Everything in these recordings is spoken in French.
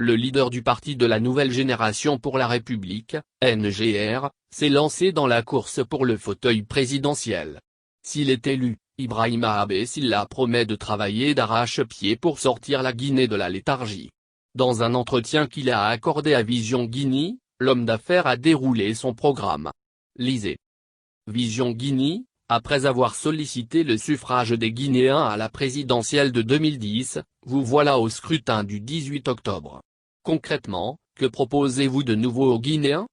le leader du parti de la Nouvelle Génération pour la République, NGR, s'est lancé dans la course pour le fauteuil présidentiel. S'il est élu, Ibrahima Abe Silla promet de travailler d'arrache-pied pour sortir la Guinée de la léthargie. Dans un entretien qu'il a accordé à Vision Guinée, l'homme d'affaires a déroulé son programme. Lisez. Vision Guinée, après avoir sollicité le suffrage des Guinéens à la présidentielle de 2010, vous voilà au scrutin du 18 octobre. Concrètement, que proposez-vous de nouveau aux Guinéens?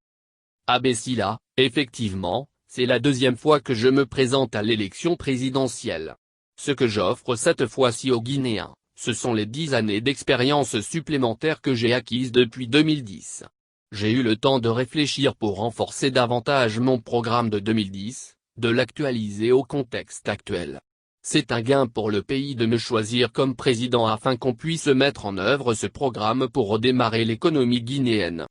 Abe Silla, effectivement, c'est la deuxième fois que je me présente à l'élection présidentielle. Ce que j'offre cette fois-ci aux Guinéens, ce sont les 10 années d'expérience supplémentaires que j'ai acquises depuis 2010. J'ai eu le temps de réfléchir pour renforcer davantage mon programme de 2010, de l'actualiser au contexte actuel. C'est un gain pour le pays de me choisir comme président afin qu'on puisse mettre en œuvre ce programme pour redémarrer l'économie guinéenne.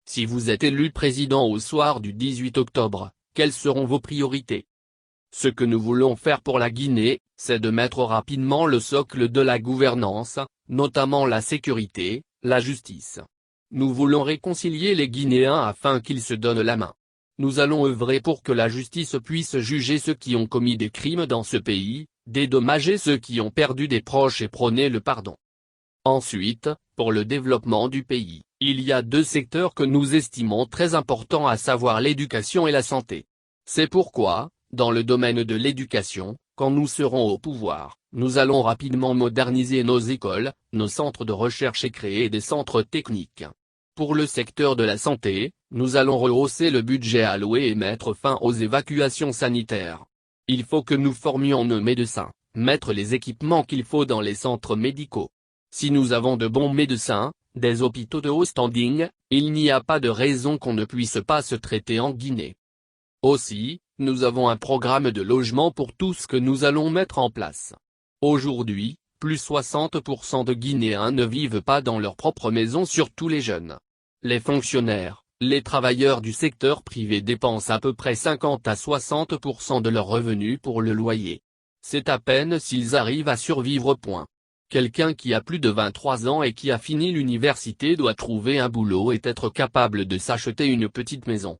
Si vous êtes élu président au soir du 18 octobre, quelles seront vos priorités? Ce que nous voulons faire pour la Guinée, c'est de mettre rapidement le socle de la gouvernance, notamment la sécurité, la justice. Nous voulons réconcilier les Guinéens afin qu'ils se donnent la main. Nous allons œuvrer pour que la justice puisse juger ceux qui ont commis des crimes dans ce pays, dédommager ceux qui ont perdu des proches et prôner le pardon. Ensuite, pour le développement du pays, il y a 2 secteurs que nous estimons très importants, à savoir l'éducation et la santé. C'est pourquoi, dans le domaine de l'éducation, quand nous serons au pouvoir, nous allons rapidement moderniser nos écoles, nos centres de recherche et créer des centres techniques. Pour le secteur de la santé, nous allons rehausser le budget alloué et mettre fin aux évacuations sanitaires. Il faut que nous formions nos médecins, mettre les équipements qu'il faut dans les centres médicaux. Si nous avons de bons médecins, des hôpitaux de haut standing, il n'y a pas de raison qu'on ne puisse pas se traiter en Guinée. Aussi, nous avons un programme de logement pour tous que nous allons mettre en place. Aujourd'hui, plus 60% de Guinéens ne vivent pas dans leur propre maison, surtout les jeunes. Les fonctionnaires, les travailleurs du secteur privé dépensent à peu près 50 à 60% de leurs revenus pour le loyer. C'est à peine s'ils arrivent à survivre. Quelqu'un qui a plus de 23 ans et qui a fini l'université doit trouver un boulot et être capable de s'acheter une petite maison.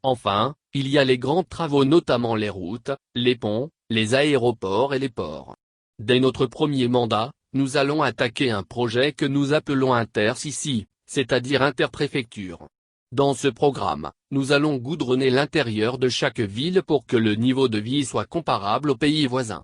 Enfin, il y a les grands travaux, notamment les routes, les ponts, les aéroports et les ports. Dès notre premier mandat, nous allons attaquer un projet que nous appelons Inter-Cici, c'est-à-dire interpréfecture. Dans ce programme, nous allons goudronner l'intérieur de chaque ville pour que le niveau de vie soit comparable aux pays voisins.